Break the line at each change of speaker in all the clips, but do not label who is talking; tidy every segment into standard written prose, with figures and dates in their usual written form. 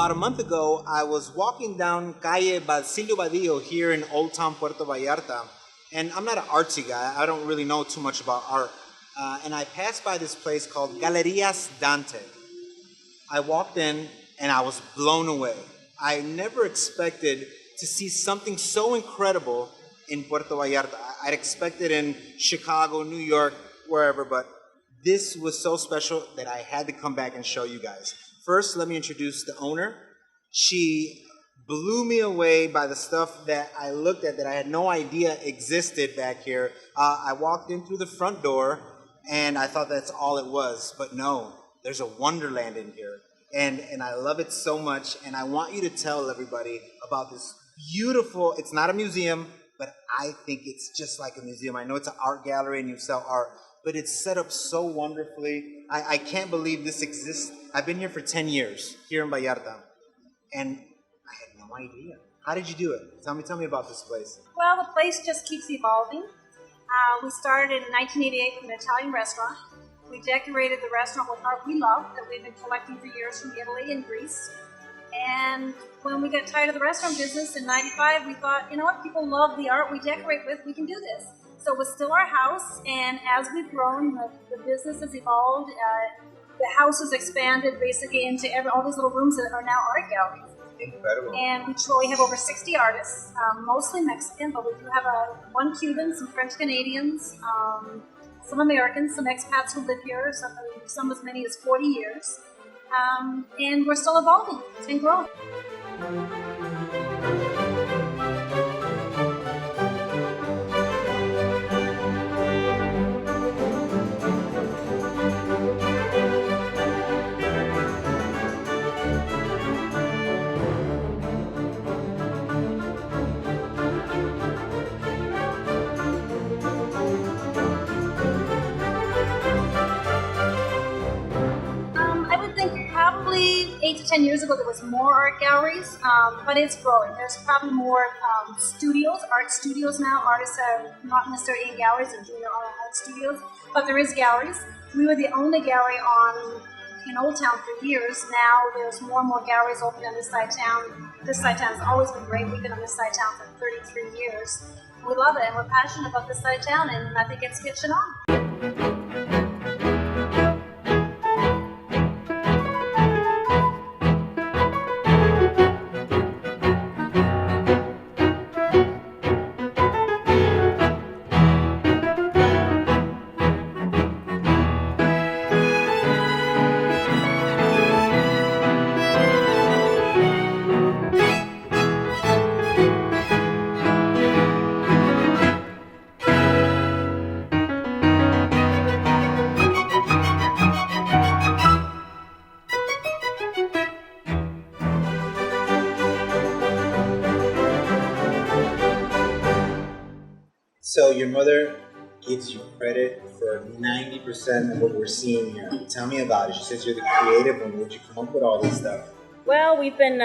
about a month ago, I was walking down Calle Basilio Badillo here in Old Town Puerto Vallarta. And I'm not an artsy guy. I don't really know too much about art. And I passed by this place called Galleria Dante. I walked in and I was blown away. I never expected to see something so incredible in Puerto Vallarta. I'd expected in Chicago, New York, wherever, but this was so special that I had to come back and show you guys. First, let me introduce the owner. She blew me away by the stuff that I looked at that I had no idea existed back here. I walked in through the front door and I thought that's all it was, but no, there's a wonderland in here. And I love it so much, and I want you to tell everybody about this beautiful, it's not a museum, but I think it's just like a museum. I know it's an art gallery and you sell art, but it's set up so wonderfully. I can't believe this exists. I've been here for 10 years, here in Vallarta, and I had no idea. How did you do it? Tell me about this place.
Well, the place just keeps evolving. We started in 1988 with an Italian restaurant. We decorated the restaurant with art we love that we've been collecting for years from Italy and Greece. And when we got tired of the restaurant business in '95, we thought, you know what, people love the art we decorate with, we can do this. So it was still our house, and as we've grown, the business has evolved. The house has expanded basically into all these little rooms that are now art galleries.
Incredible.
And we have over 60 artists, mostly Mexican, but we do have one Cuban, some French Canadians, some Americans, some expats who live here, some as many as 40 years. And we're still evolving and growing. Probably 8 to 10 years ago, there was more art galleries, but it's growing. There's probably more studios, art studios now. Artists are not necessarily in galleries and doing their own art studios, but there is galleries. We were the only gallery in Old Town for years. Now there's more and more galleries open on this side of town. This side of town has always been great. We've been on this side of town for 33 years. We love it, and we're passionate about this side of town, and I think it's catching on.
So your mother gives you credit for 90% of what we're seeing here. Tell me about it. She says you're the creative one. Where'd you come up with all this stuff?
Well, we've been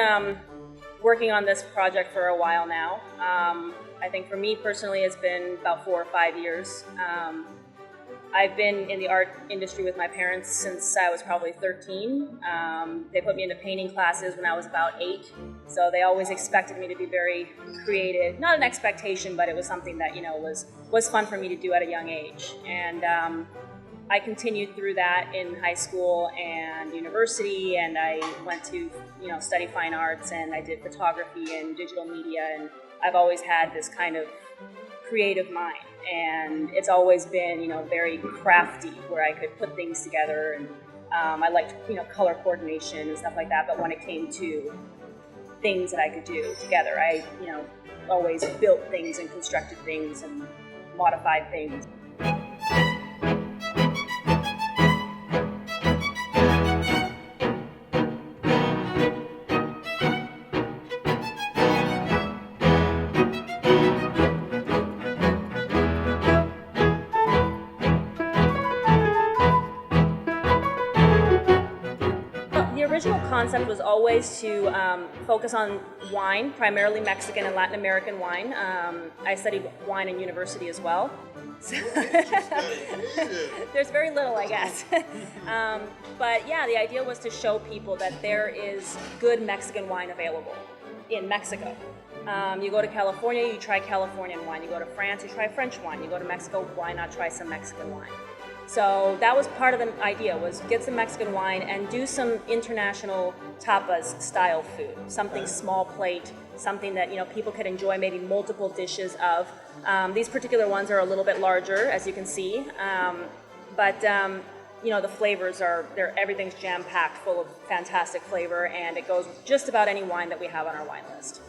working on this project for a while now. I think for me personally, it's been about 4 or 5 years. I've been in the art industry with my parents since I was probably 13. They put me into painting classes when I was about 8, so they always expected me to be very creative. Not an expectation, but it was something that was fun for me to do at a young age. And I continued through that in high school and university, and I went to study fine arts, and I did photography and digital media, and I've always had this kind of creative mind, and it's always been very crafty, where I could put things together, and I liked color coordination and stuff like that. But when it came to things that I could do together, I always built things and constructed things and modified things. The original concept was always to focus on wine, primarily Mexican and Latin American wine. I studied wine in university as well. So there's very little, I guess. But yeah, the idea was to show people that there is good Mexican wine available in Mexico. You go to California, you try Californian wine. You go to France, you try French wine. You go to Mexico, why not try some Mexican wine? So that was part of the idea, was get some Mexican wine and do some international tapas style food, something small plate, something that people could enjoy maybe multiple dishes of. These particular ones are a little bit larger, as you can see, but the flavors everything's jam-packed full of fantastic flavor, and it goes with just about any wine that we have on our wine list.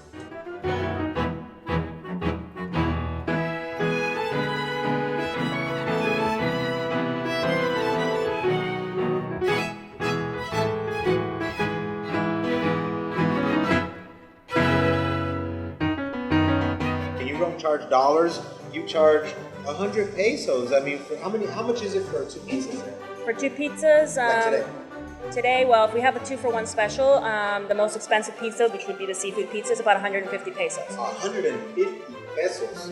Don't charge dollars, you charge 100 pesos. I mean, how much is it for 2 pizzas?
For 2 pizzas,
Like
today, well, if we have a 2-for-1 special, the most expensive pizza, which would be the seafood pizza, is about 150 pesos.
150 pesos.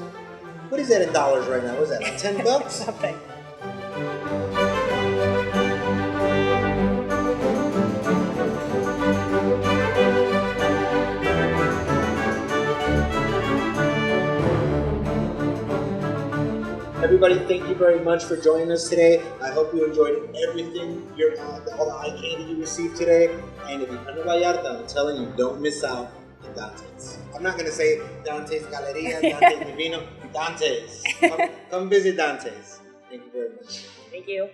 What is that in dollars right now? What is that, like $10?
Something.
Everybody, thank you very much for joining us today. I hope you enjoyed everything, all the eye candy you received today. And if you come to Vallarta, I'm telling you, don't miss out on Dante's. I'm not going to say Dante's Galleria, Dante Vino, Dante's. Come visit Dante's. Thank you very much.
Thank you.